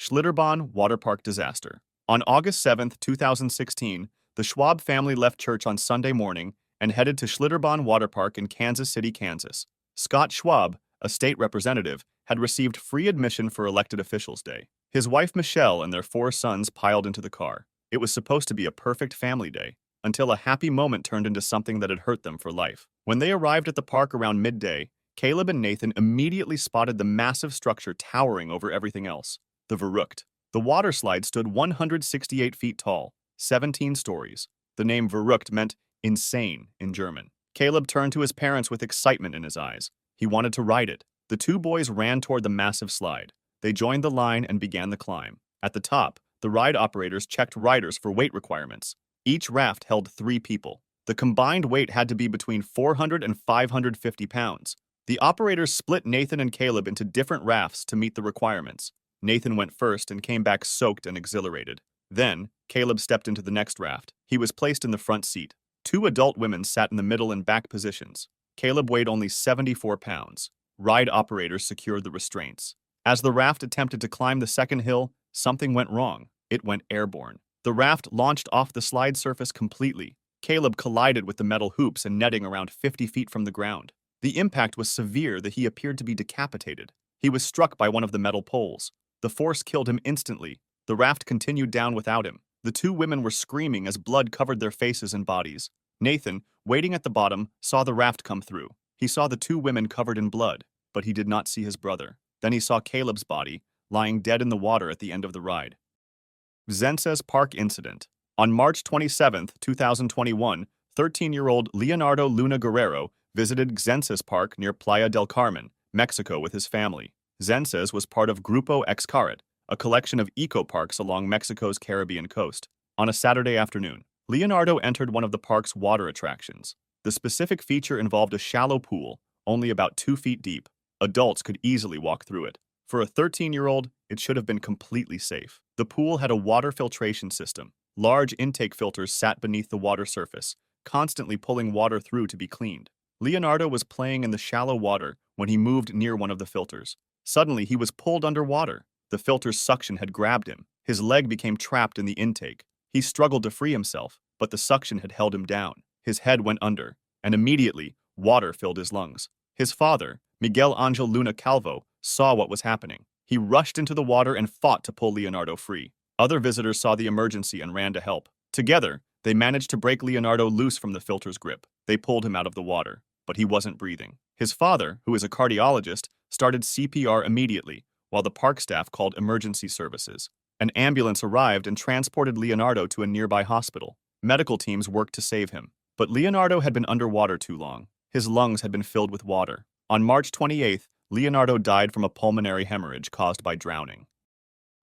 Schlitterbahn Waterpark Disaster. On August 7, 2016, the Schwab family left church on Sunday morning and headed to Schlitterbahn Waterpark in Kansas City, Kansas. Scott Schwab, a state representative, had received free admission for Elected Officials Day. His wife Michelle and their 4 sons piled into the car. It was supposed to be a perfect family day, until a happy moment turned into something that had hurt them for life. When they arrived at the park around midday, Caleb and Nathan immediately spotted the massive structure towering over everything else. The Verrückt. The water slide stood 168 feet tall, 17 stories. The name Verrückt meant insane in German. Caleb turned to his parents with excitement in his eyes. He wanted to ride it. The 2 boys ran toward the massive slide. They joined the line and began the climb. At the top, the ride operators checked riders for weight requirements. Each raft held 3 people. The combined weight had to be between 400 and 550 pounds. The operators split Nathan and Caleb into different rafts to meet the requirements. Nathan went first and came back soaked and exhilarated. Then, Caleb stepped into the next raft. He was placed in the front seat. 2 adult women sat in the middle and back positions. Caleb weighed only 74 pounds. Ride operators secured the restraints. As the raft attempted to climb the second hill, something went wrong. It went airborne. The raft launched off the slide surface completely. Caleb collided with the metal hoops and netting around 50 feet from the ground. The impact was severe that he appeared to be decapitated. He was struck by one of the metal poles. The force killed him instantly. The raft continued down without him. The 2 women were screaming as blood covered their faces and bodies. Nathan, waiting at the bottom, saw the raft come through. He saw the 2 women covered in blood, but he did not see his brother. Then he saw Caleb's body, lying dead in the water at the end of the ride. Xenses Park Incident. On March 27, 2021, 13-year-old Leonardo Luna Guerrero visited Xenses Park near Playa del Carmen, Mexico with his family. Xenses was part of Grupo Xcaret, a collection of eco-parks along Mexico's Caribbean coast. On a Saturday afternoon, Leonardo entered one of the park's water attractions. The specific feature involved a shallow pool, only about 2 feet deep. Adults could easily walk through it. For a 13-year-old, it should have been completely safe. The pool had a water filtration system. Large intake filters sat beneath the water surface, constantly pulling water through to be cleaned. Leonardo was playing in the shallow water when he moved near one of the filters. Suddenly, he was pulled underwater. The filter's suction had grabbed him. His leg became trapped in the intake. He struggled to free himself, but the suction had held him down. His head went under, and immediately, water filled his lungs. His father, Miguel Angel Luna Calvo, saw what was happening. He rushed into the water and fought to pull Leonardo free. Other visitors saw the emergency and ran to help. Together, they managed to break Leonardo loose from the filter's grip. They pulled him out of the water, but he wasn't breathing. His father, who is a cardiologist, started CPR immediately, while the park staff called emergency services. An ambulance arrived and transported Leonardo to a nearby hospital. Medical teams worked to save him, but Leonardo had been underwater too long. His lungs had been filled with water. On March 28th, Leonardo died from a pulmonary hemorrhage caused by drowning.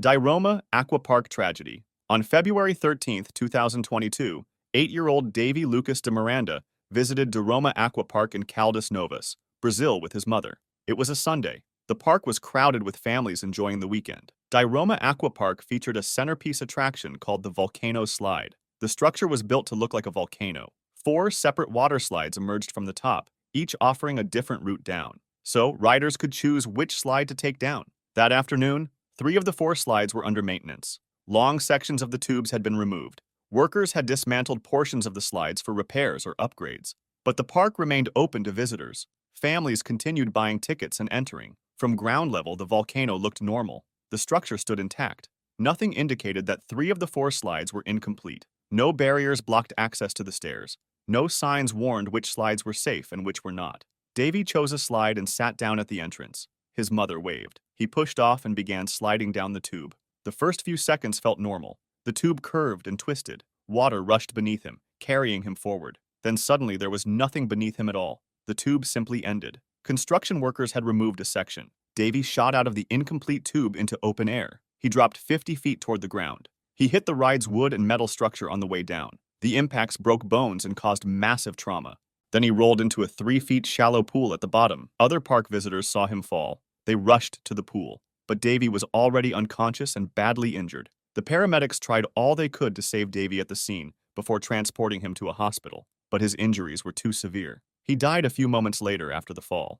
DiRoma Acqua Park Tragedy. On February 13, 2022, 8-year-old Davy Lucas de Miranda visited DiRoma Acqua Park in Caldas Novas, Brazil with his mother. It was a Sunday. The park was crowded with families enjoying the weekend. DiRoma Acqua Park featured a centerpiece attraction called the Volcano Slide. The structure was built to look like a volcano. 4 separate water slides emerged from the top, each offering a different route down. So, riders could choose which slide to take down. That afternoon, 3 of the 4 slides were under maintenance. Long sections of the tubes had been removed. Workers had dismantled portions of the slides for repairs or upgrades. But the park remained open to visitors. Families continued buying tickets and entering. From ground level, the volcano looked normal. The structure stood intact. Nothing indicated that 3 of the 4 slides were incomplete. No barriers blocked access to the stairs. No signs warned which slides were safe and which were not. Davy chose a slide and sat down at the entrance. His mother waved. He pushed off and began sliding down the tube. The first few seconds felt normal. The tube curved and twisted. Water rushed beneath him, carrying him forward. Then suddenly there was nothing beneath him at all. The tube simply ended. Construction workers had removed a section. Davy shot out of the incomplete tube into open air. He dropped 50 feet toward the ground. He hit the ride's wood and metal structure on the way down. The impacts broke bones and caused massive trauma. Then he rolled into a 3 feet shallow pool at the bottom. Other park visitors saw him fall. They rushed to the pool, but Davy was already unconscious and badly injured. The paramedics tried all they could to save Davy at the scene before transporting him to a hospital, but his injuries were too severe. He died a few moments later after the fall.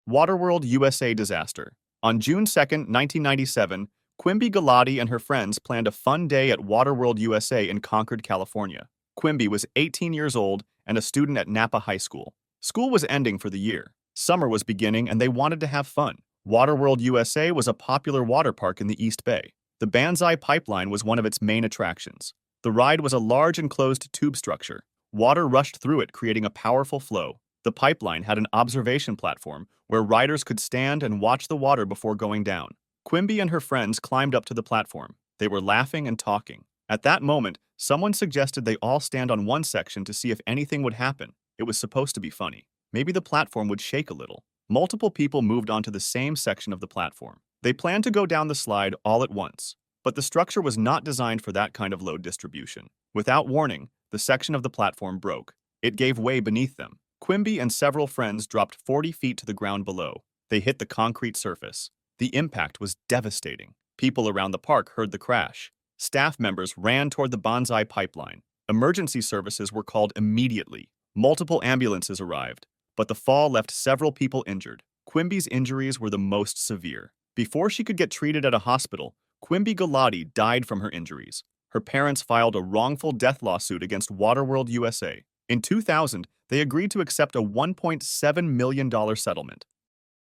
Waterworld USA Disaster. On June 2, 1997, Quimby Galati and her friends planned a fun day at Waterworld USA in Concord, California. Quimby was 18 years old and a student at Napa High School. School was ending for the year. Summer was beginning and they wanted to have fun. Waterworld USA was a popular water park in the East Bay. The Banzai Pipeline was one of its main attractions. The ride was a large enclosed tube structure. Water rushed through it, creating a powerful flow. The pipeline had an observation platform where riders could stand and watch the water before going down. Quimby and her friends climbed up to the platform. They were laughing and talking. At that moment, someone suggested they all stand on one section to see if anything would happen. It was supposed to be funny. Maybe the platform would shake a little. Multiple people moved onto the same section of the platform. They planned to go down the slide all at once. But the structure was not designed for that kind of load distribution. Without warning, the section of the platform broke. It gave way beneath them. Quimby and several friends dropped 40 feet to the ground below. They hit the concrete surface. The impact was devastating. People around the park heard the crash. Staff members ran toward the Banzai pipeline. Emergency services were called immediately. Multiple ambulances arrived, but the fall left several people injured. Quimby's injuries were the most severe. Before she could get treated at a hospital, Quimby Galati died from her injuries. Her parents filed a wrongful death lawsuit against Waterworld USA. In 2000, they agreed to accept a $1.7 million settlement.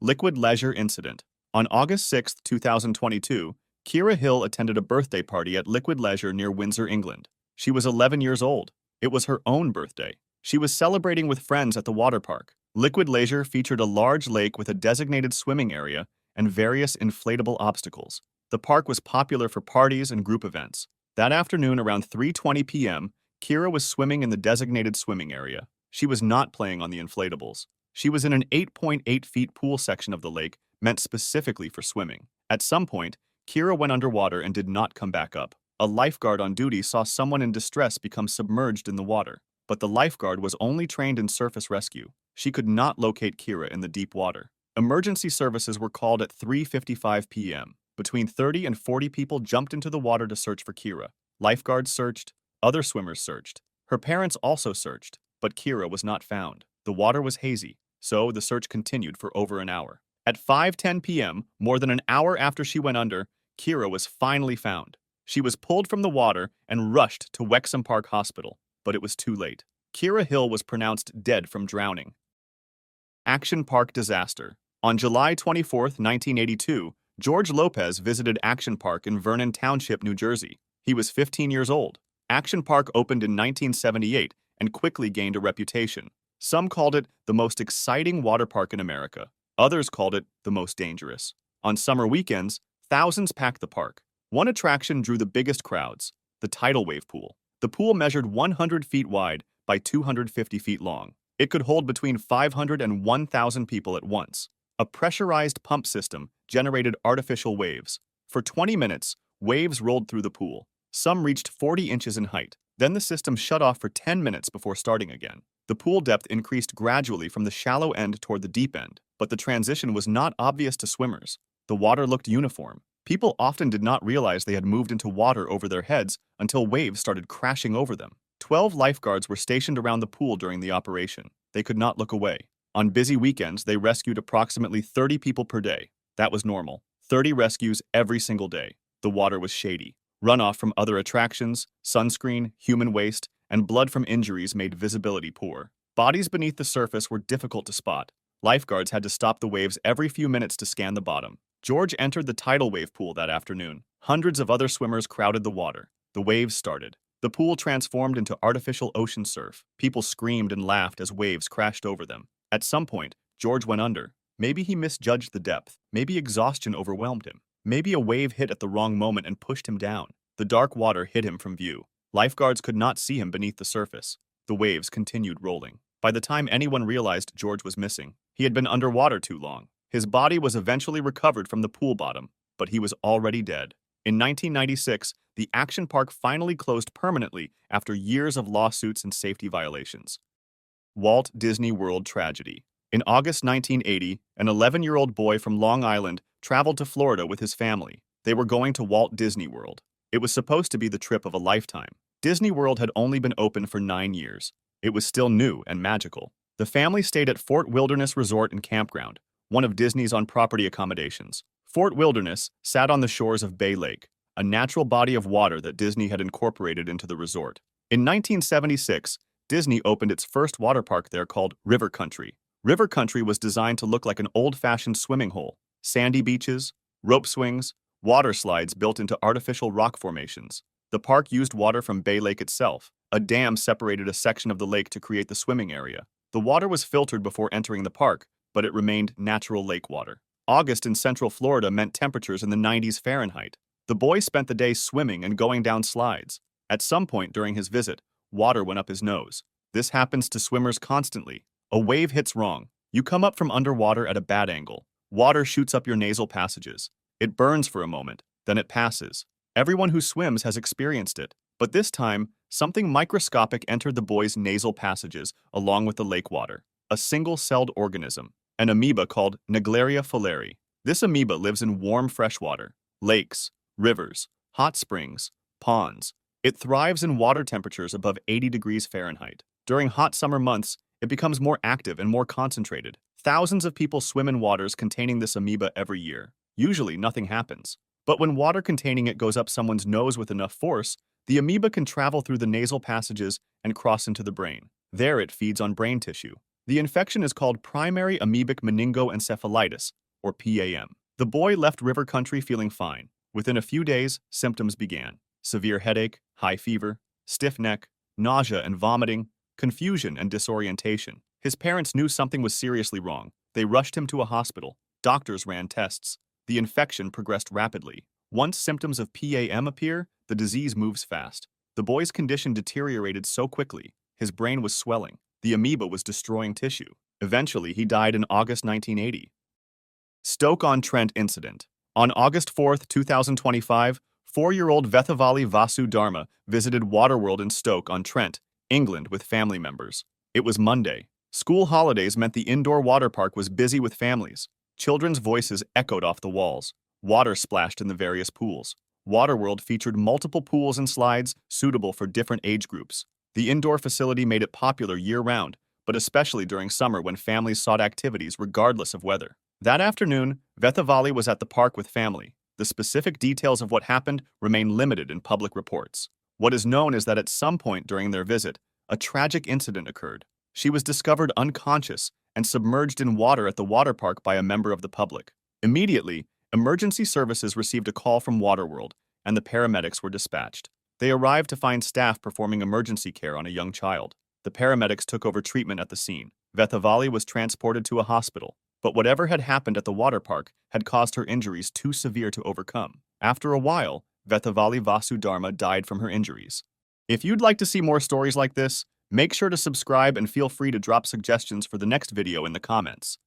Liquid Leisure Incident. On August 6, 2022, Kira Hill attended a birthday party at Liquid Leisure near Windsor, England. She was 11 years old. It was her own birthday. She was celebrating with friends at the water park. Liquid Leisure featured a large lake with a designated swimming area and various inflatable obstacles. The park was popular for parties and group events. That afternoon around 3:20 p.m., Kira was swimming in the designated swimming area. She was not playing on the inflatables. She was in an 8.8 feet pool section of the lake meant specifically for swimming. At some point, Kira went underwater and did not come back up. A lifeguard on duty saw someone in distress become submerged in the water, but the lifeguard was only trained in surface rescue. She could not locate Kira in the deep water. Emergency services were called at 3:55 p.m. Between 30 and 40 people jumped into the water to search for Kira. Lifeguards searched, other swimmers searched. Her parents also searched, but Kira was not found. The water was hazy, so the search continued for over an hour. At 5:10 p.m., more than an hour after she went under, Kira was finally found. She was pulled from the water and rushed to Wexham Park Hospital, but it was too late. Kira Hill was pronounced dead from drowning. Action Park Disaster. On July 24, 1982, George Lopez visited Action Park in Vernon Township, New Jersey. He was 15 years old. Action Park opened in 1978 and quickly gained a reputation. Some called it the most exciting water park in America. Others called it the most dangerous. On summer weekends, thousands packed the park. One attraction drew the biggest crowds, the tidal wave pool. The pool measured 100 feet wide by 250 feet long. It could hold between 500 and 1,000 people at once. A pressurized pump system generated artificial waves. For 20 minutes, waves rolled through the pool. Some reached 40 inches in height. Then the system shut off for 10 minutes before starting again. The pool depth increased gradually from the shallow end toward the deep end, but the transition was not obvious to swimmers. The water looked uniform. People often did not realize they had moved into water over their heads until waves started crashing over them. 12 lifeguards were stationed around the pool during the operation. They could not look away. On busy weekends, they rescued approximately 30 people per day. That was normal. 30 rescues every single day. The water was shady. Runoff from other attractions, sunscreen, human waste, and blood from injuries made visibility poor. Bodies beneath the surface were difficult to spot. Lifeguards had to stop the waves every few minutes to scan the bottom. George entered the tidal wave pool that afternoon. Hundreds of other swimmers crowded the water. The waves started. The pool transformed into artificial ocean surf. People screamed and laughed as waves crashed over them. At some point, George went under. Maybe he misjudged the depth. Maybe exhaustion overwhelmed him. Maybe a wave hit at the wrong moment and pushed him down. The dark water hid him from view. Lifeguards could not see him beneath the surface. The waves continued rolling. By the time anyone realized George was missing, he had been underwater too long. His body was eventually recovered from the pool bottom, but he was already dead. In 1996, the Action Park finally closed permanently after years of lawsuits and safety violations. Walt Disney World tragedy. In August 1980, an 11-year-old boy from Long Island traveled to Florida with his family. They were going to Walt Disney World. It was supposed to be the trip of a lifetime. Disney World had only been open for 9 years. It was still new and magical. The family stayed at Fort Wilderness Resort and Campground, one of Disney's on-property accommodations. Fort Wilderness sat on the shores of Bay Lake, a natural body of water that Disney had incorporated into the resort. In 1976, Disney opened its first water park there called River Country. River Country was designed to look like an old-fashioned swimming hole. Sandy beaches, rope swings, water slides built into artificial rock formations. The park used water from Bay Lake itself. A dam separated a section of the lake to create the swimming area. The water was filtered before entering the park, but it remained natural lake water. August in Central Florida meant temperatures in the 90s Fahrenheit. The boy spent the day swimming and going down slides. At some point during his visit, water went up his nose. This happens to swimmers constantly. A wave hits wrong. You come up from underwater at a bad angle. Water shoots up your nasal passages. It burns for a moment, then it passes. Everyone who swims has experienced it. But this time, something microscopic entered the boy's nasal passages along with the lake water. A single-celled organism, an amoeba called Naegleria fowleri. This amoeba lives in warm freshwater, lakes, rivers, hot springs, ponds. It thrives in water temperatures above 80 degrees Fahrenheit. During hot summer months, it becomes more active and more concentrated. Thousands of people swim in waters containing this amoeba every year. Usually, nothing happens. But when water containing it goes up someone's nose with enough force, the amoeba can travel through the nasal passages and cross into the brain. There it feeds on brain tissue. The infection is called primary amoebic meningoencephalitis, or PAM. The boy left River Country feeling fine. Within a few days, symptoms began. Severe headache, high fever, stiff neck, nausea and vomiting, confusion and disorientation. His parents knew something was seriously wrong. They rushed him to a hospital. Doctors ran tests. The infection progressed rapidly. Once symptoms of PAM appear, the disease moves fast. The boy's condition deteriorated so quickly. His brain was swelling. The amoeba was destroying tissue. Eventually, he died in August 1980. Stoke-on-Trent Incident. On August 4, 2025, 4-year-old Vethavali Vasu Dharma visited Waterworld in Stoke-on-Trent, England with family members. It was Monday. School holidays meant the indoor water park was busy with families. Children's voices echoed off the walls. Water splashed in the various pools. Waterworld featured multiple pools and slides suitable for different age groups. The indoor facility made it popular year-round, but especially during summer when families sought activities regardless of weather. That afternoon, Vethavali was at the park with family. The specific details of what happened remain limited in public reports. What is known is that at some point during their visit, a tragic incident occurred. She was discovered unconscious and submerged in water at the water park by a member of the public. Immediately, emergency services received a call from Waterworld, and the paramedics were dispatched. They arrived to find staff performing emergency care on a young child. The paramedics took over treatment at the scene. Vethavali was transported to a hospital, but whatever had happened at the water park had caused her injuries too severe to overcome. After a while, Vethavali Vasu Dharma died from her injuries. If you'd like to see more stories like this, make sure to subscribe and feel free to drop suggestions for the next video in the comments.